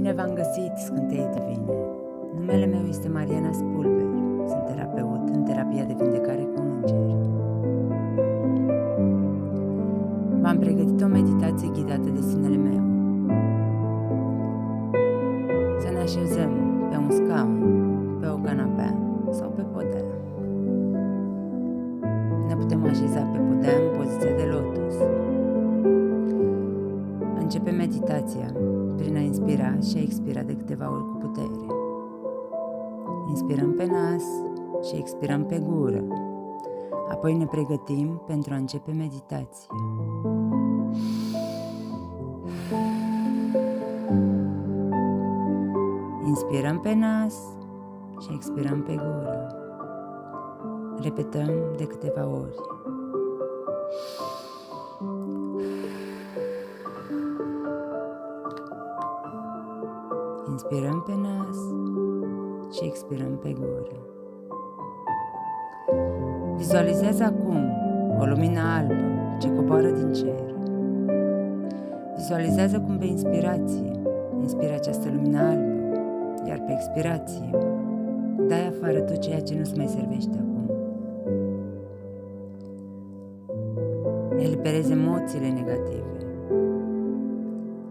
Bine v-am găsit, scânteie divine! Numele meu este Mariana Spulber, sunt terapeut în terapia de vindecare cu îngeri. V-am pregătit o meditație ghidată de sinele meu. Să ne așezăm pe un scaun, pe o canapea sau pe podea. Ne putem așeza pe podea în poziție de lotus. Începe meditația prin a inspira și a expira de câteva ori cu putere. Inspirăm pe nas și expirăm pe gură. Apoi ne pregătim pentru a începe meditația. Inspirăm pe nas și expirăm pe gură. Repetăm de câteva ori. Inspirăm pe nas și expirăm pe gură. Vizualizează acum o lumină albă ce coboară din cer. Vizualizează cum pe inspirație inspiri această lumină albă, iar pe expirație dai afară tot ceea ce nu-ți mai servește acum. Eliberezi emoțiile negative.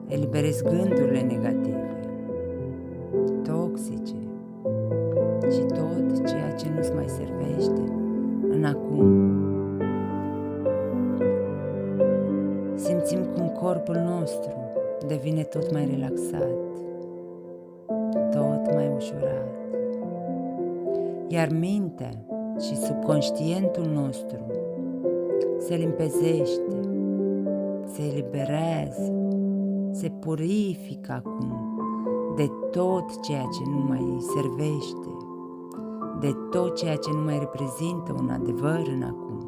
Eliberezi gândurile negative, toxice și tot ceea ce nu-ți mai servește în acum. Simțim cum corpul nostru devine tot mai relaxat, tot mai ușurat, iar mintea și subconștientul nostru se limpezește, se eliberează, se purifică acum de tot ceea ce nu mai îi servește, de tot ceea ce nu mai reprezintă un adevăr în acum.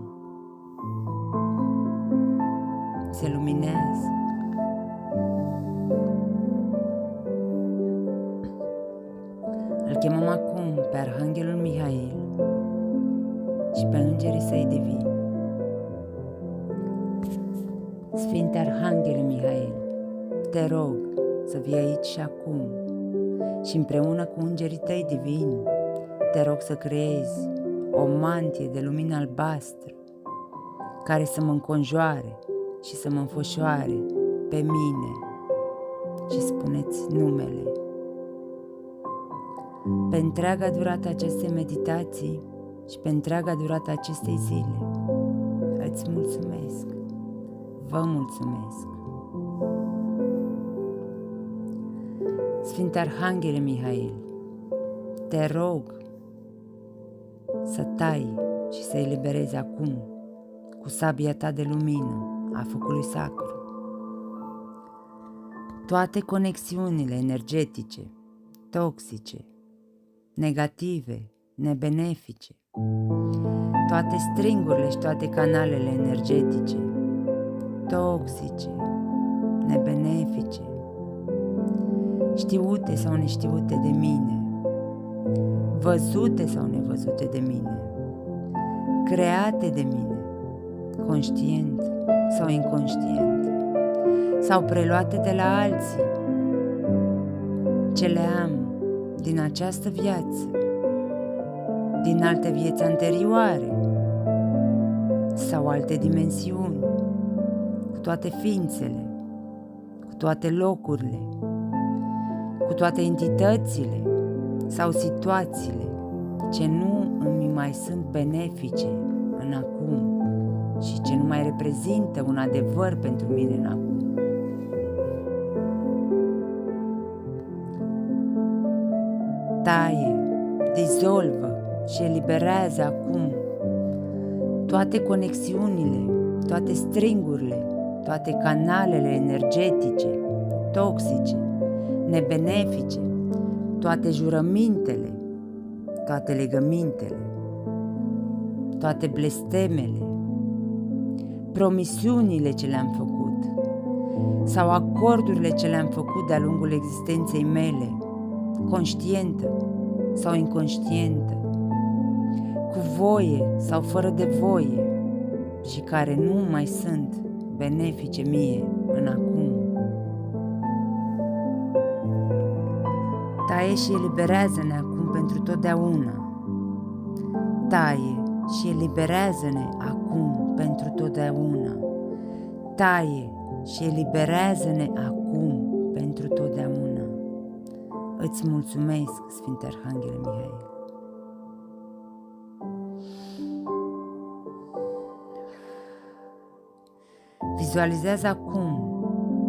Se luminează. Îl chemăm acum pe Arhanghelul Mihail și pe îngerii săi divini. Sfinte Arhanghele Mihail, te rog să vii aici și acum și împreună cu îngerii tăi divini te rog să creezi o mantie de lumină albastră care să mă înconjoare și să mă înfășoare pe mine și spuneți numele. Pe întreaga durată acestei meditații și pe întreaga durată acestei zile îți mulțumesc, vă mulțumesc. Sfinte Arhanghele Mihail, te rog să tai și să eliberezi acum cu sabia ta de lumină a focului sacru toate conexiunile energetice, toxice, negative, nebenefice, toate stringurile și toate canalele energetice, toxice, nebenefice, știute sau neștiute de mine, văzute sau nevăzute de mine, create de mine, conștient sau inconștient, sau preluate de la alții, ce le am din această viață, din alte vieți anterioare sau alte dimensiuni, cu toate ființele, cu toate locurile, cu toate entitățile sau situațiile ce nu îmi mai sunt benefice în acum și ce nu mai reprezintă un adevăr pentru mine în acum. Taie, dizolvă și eliberează acum toate conexiunile, toate stringurile, toate canalele energetice, toxice, nebenefice, toate jurămintele, toate legămintele, toate blestemele, promisiunile ce le-am făcut sau acordurile ce le-am făcut de-a lungul existenței mele, conștientă sau inconștientă, cu voie sau fără de voie și care nu mai sunt benefice mie în acum. Taie și eliberează-ne acum pentru totdeauna. Taie și eliberează-ne acum pentru totdeauna. Taie și eliberează-ne acum pentru totdeauna. Îți mulțumesc, Sfinte Arhanghel Mihail. Vizualizează acum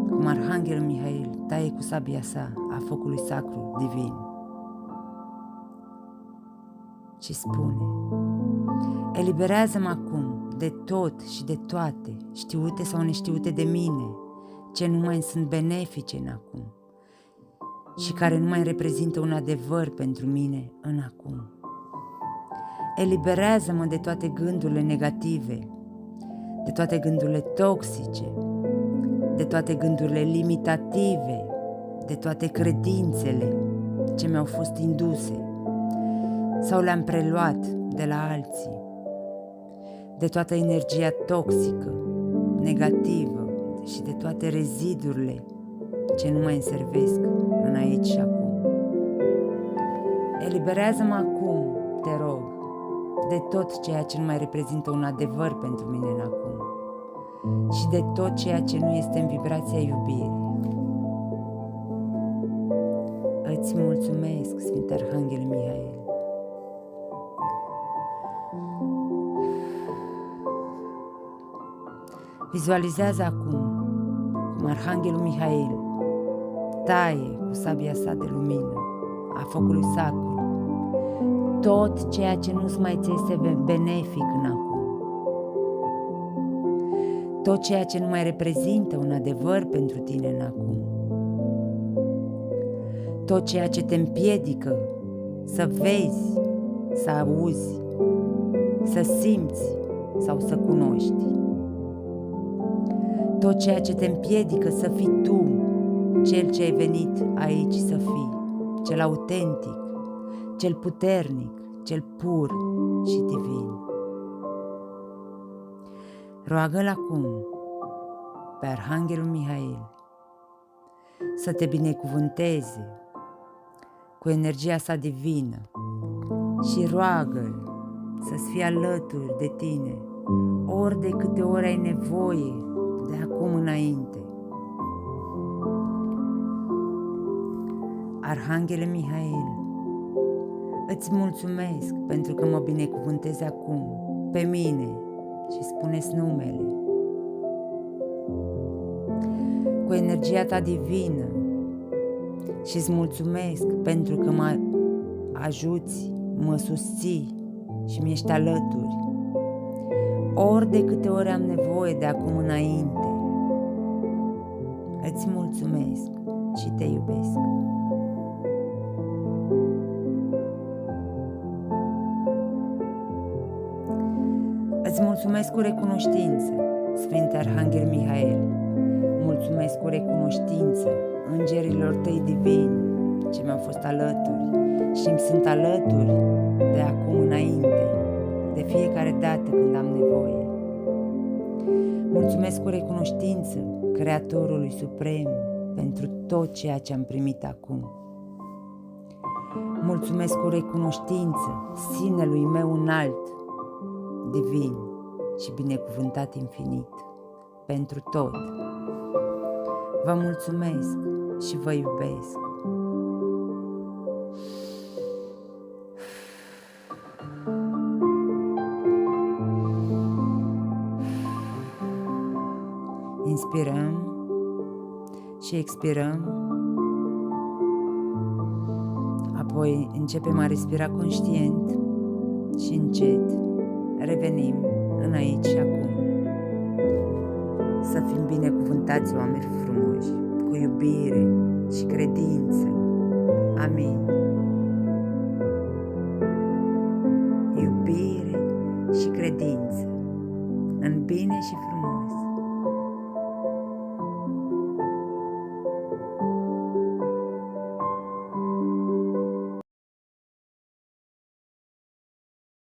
cum Arhanghelul Mihail taie cu sabia sa a focului sacru divin și spune: eliberează-mă acum de tot și de toate, știute sau neștiute de mine, ce nu mai sunt benefice în acum și care nu mai reprezintă un adevăr pentru mine în acum. Eliberează-mă de toate gândurile negative, de toate gândurile toxice, de toate gândurile limitative, de toate credințele ce mi-au fost induse sau le-am preluat de la alții, de toată energia toxică, negativă și de toate rezidurile ce nu mai îmi servesc în aici și acum. Eliberează-mă acum, te rog, de tot ceea ce nu mai reprezintă un adevăr pentru mine în acum și de tot ceea ce nu este în vibrația iubirii. Îți mulțumesc, Sfinte Arhanghel Mihail. Vizualizează acum cum Arhanghelul Mihail taie cu sabia sa de lumină a focului sacru tot ceea ce nu-ți mai ți este benefic în acum, tot ceea ce nu mai reprezintă un adevăr pentru tine în acum, tot ceea ce te împiedică să vezi, să auzi, să simți sau să cunoști, tot ceea ce te împiedică să fii tu cel ce ai venit aici să fii, cel autentic, cel puternic, cel pur și divin. Roagă-l acum pe Arhanghelul Mihail să te binecuvânteze cu energia sa divină și roagă-l să-ți fie alături de tine ori de câte ori ai nevoie de acum înainte. Arhanghele Mihail, îți mulțumesc pentru că mă binecuvântezi acum pe mine și spune-ți numele. Cu energia ta divină și îți mulțumesc pentru că mă ajuți, mă susții și mi-ești alături ori de câte ori am nevoie de acum înainte. Îți mulțumesc și te iubesc. Îți mulțumesc cu recunoștință, Sfinte Arhanghel Mihail. Mulțumesc cu recunoștință îngerilor tăi divini ce mi-au fost alături și îmi sunt alături de acum înainte, de fiecare dată când am nevoie. Mulțumesc cu recunoștință Creatorului Suprem pentru tot ceea ce am primit acum. Mulțumesc cu recunoștință Sinelui meu înalt, divin și binecuvântat infinit, pentru tot. Vă mulțumesc și vă iubesc. Inspirăm și expirăm. Apoi începem a respira conștient și încet revenim în aici și acum. Să fim binecuvântați, oameni frumoși, cu iubire și credință. Amin. Iubire și credință în bine și frumos.